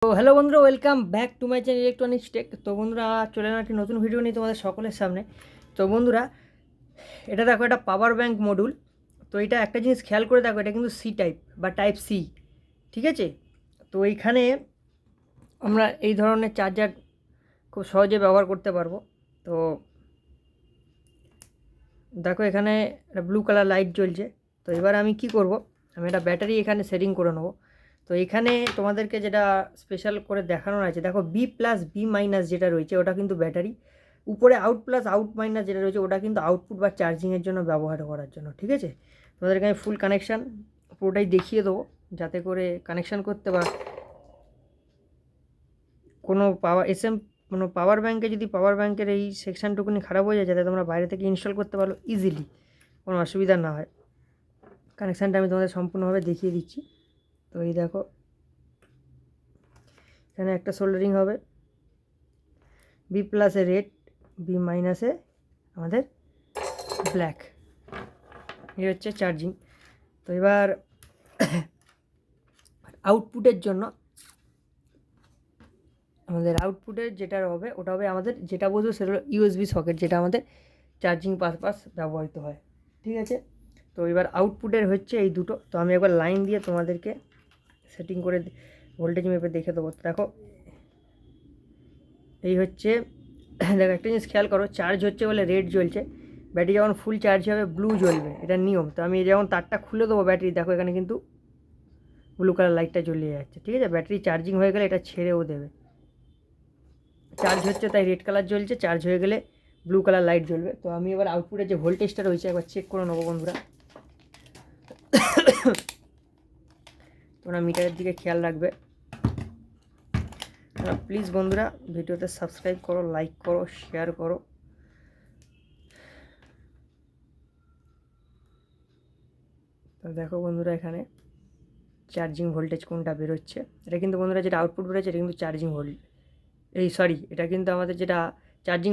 তো হ্যালো বন্ধুরা, welcome back to my channel electronics tech. তো বন্ধুরা, চলে এলাম একটি নতুন ভিডিও নিয়ে তোমাদের সকলের সামনে। তো বন্ধুরা, এটা দেখো, এটা পাওয়ার ব্যাঙ্ক মডিউল। তো এটা একটা জিনিস খেয়াল করে দেখো, এটা কিন্তু সি টাইপ বা টাইপ সি, ঠিক আছে। তো এইখানে আমরা এই ধরনের চার্জার খুব সহজে ব্যবহার করতে পারবো। তো দেখো, এখানে একটা ব্লু কালার লাইট জ্বলছে। তো এবার আমি কি করব, আমি একটা ব্যাটারি এখানে সেটিং করে নেবো। তো এখানে তোমাদেরকে যেটা স্পেশাল করে দেখানোর আছে, দেখো বি প্লাস বি মাইনাস যেটা রয়েছে ওটা কিন্তু ব্যাটারি, উপরে আউট প্লাস আউট মাইনাস যেটা রয়েছে ওটা কিন্তু আউটপুট বা চার্জিংয়ের জন্য ব্যবহার করার জন্য, ঠিক আছে। তোমাদেরকে আমি ফুল কানেকশান পুরোটাই দেখিয়ে দেবো, যাতে করে কানেকশান করতে বা কোনো পাওয়ার ব্যাঙ্কে যদি পাওয়ার ব্যাঙ্কের এই সেকশানটুকুনি খারাপ হয়ে যায়, যাতে তোমরা বাইরে থেকে ইনস্টল করতে পারো ইজিলি, কোনো অসুবিধা না হয়। কানেকশানটা আমি তোমাদের সম্পূর্ণভাবে দেখিয়ে দিচ্ছি। তো এই দেখো, এখানে একটা সোল্ডারিং হবে, বি প্লাসে রেড, বি মাইনাসে আমাদের ব্ল্যাক, এই হচ্ছে চার্জিং। তো এবার আউটপুটের জন্য আমাদের আউটপুটের যেটা হবে ওটা হবে আমাদের যেটা বলবো সেটা হলো ইউএসবি সকেট, যেটা আমাদের চার্জিং পারপাস ব্যবহৃত হয়, ঠিক আছে। তো এবার আউটপুটের হচ্ছে এই দুটো। তো আমি একবার লাইন দিয়ে তোমাদেরকে সেটিং করে ভোল্টেজ মেপে দেখে দেবো। দেখো, এই হচ্ছে, দেখো একটা জিনিস খেয়াল করো, চার্জ হচ্ছে বলে রেড জ্বলছে, ব্যাটারি যখন ফুল চার্জ হবে ব্লু জ্বলবে, এটা নিয়ম। তো আমি যখন তারটা খুলে দেবো ব্যাটারি, দেখো এখানে কিন্তু ব্লু কালার লাইটটা জ্বলিয়ে যাচ্ছে, ঠিক আছে। ব্যাটারি চার্জিং হয়ে গেলে এটা ছেড়েও দেবে, চার্জ হচ্ছে তাই রেড কালার জ্বলছে, চার্জ হয়ে গেলে ব্লু কালার লাইট জ্বলবে। তো আমি এবার আউটপুটের যে ভোল্টেজটা রয়েছে একবার চেক করে নেবো বন্ধুরা। তোমরা মিটারের দিকে খেয়াল রাখবে প্লিজ বন্ধুরা, ভিডিওতে সাবস্ক্রাইব করো, লাইক করো, শেয়ার করো। তো দেখো বন্ধুরা, এখানে চার্জিং ভোল্টেজ কোনটা বেরোচ্ছে, এটা কিন্তু বন্ধুরা যেটা আউটপুট বেরোচ্ছে এটা কিন্তু চার্জিং ভোল্টেজ, এটা কিন্তু আমাদের যেটা চার্জিং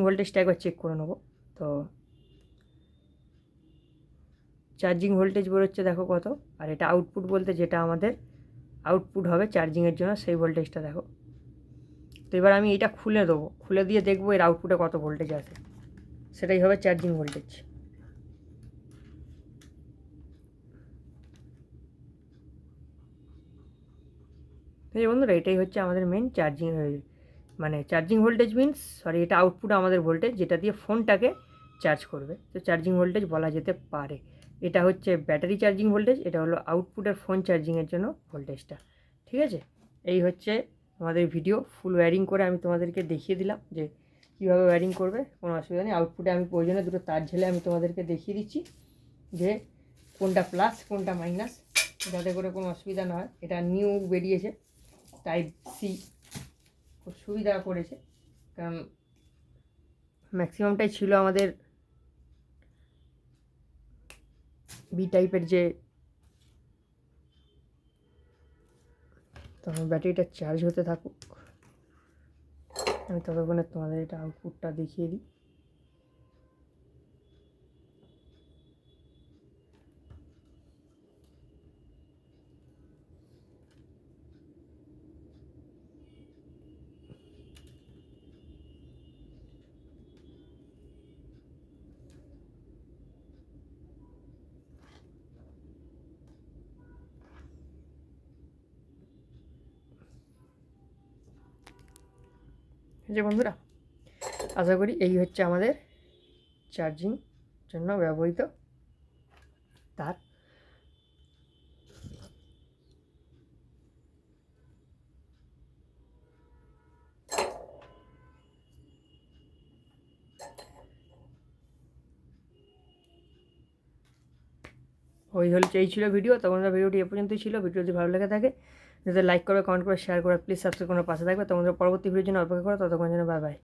ভোল্টেজটা একবার চেক করে নেবো। তো চার্জিং ভোল্টেজ বেরোচ্ছে দেখো কত, আর এটা আউটপুট বলতে যেটা আমাদের আউটপুট হবে চার্জিংয়ের জন্য সেই ভোল্টেজটা দেখো। তো এবার আমি এটা খুলে দেবো, খুলে দিয়ে দেখবো এর আউটপুটে কত ভোল্টেজ আসে, সেটাই হবে চার্জিং ভোল্টেজ। এই বন্ধুরা, এটাই হচ্ছে আমাদের মেন চার্জিং, মানে চার্জিং ভোল্টেজ এটা আউটপুট আমাদের ভোল্টেজ যেটা দিয়ে ফোনটাকে চার্জ করবে, তো চার্জিং ভোল্টেজ বলা যেতে পারে। এটা হচ্ছে ব্যাটারি চার্জিং ভোল্টেজ, এটা হলো আউটপুটের ফোন চার্জিংয়ের জন্য ভোল্টেজটা, ঠিক আছে। এই হচ্ছে আমাদের ভিডিও, ফুল ওয়্যারিং করে আমি তোমাদেরকে দেখিয়ে দিলাম যে কীভাবে ওয়্যারিং করবে, কোনো অসুবিধা নেই। আউটপুটে আমি প্রয়োজনে দুটো তার ঝেলে আমি তোমাদেরকে দেখিয়ে দিচ্ছি যে কোনটা প্লাস কোনটা মাইনাস, যাতে করে কোনো অসুবিধা না হয়। এটা নিউ বেরিয়েছে টাইপ সি, খুব সুবিধা করেছে, কারণ ম্যাক্সিমামটাই ছিল আমাদের বি টাইপের যে। তখন ব্যাটারিটা চার্জ হতে থাকুক, আমি ততক্ষণে তোমাদের এটা আউটপুটটা দেখিয়ে দিই। যে বন্ধুরা, আশা করি এই হচ্ছে আমাদের চার্জিং জন্য ব্যবহৃত তার। এই ছিল ভিডিও। তো বন্ধুরা, ভিডিওটি এ পর্যন্তই ছিল। ভিডিও যদি ভালো লেগে থাকে যদি লাইক করবে, কমেন্ট করে, শেয়ার করে, প্লিজ সাবস্ক্রাইব করে পাশে থাকবে। তোমাদের পরবর্তী ভিডিওর জন্য অপেক্ষা করো, ততক্ষণ জন্য বাই বাই।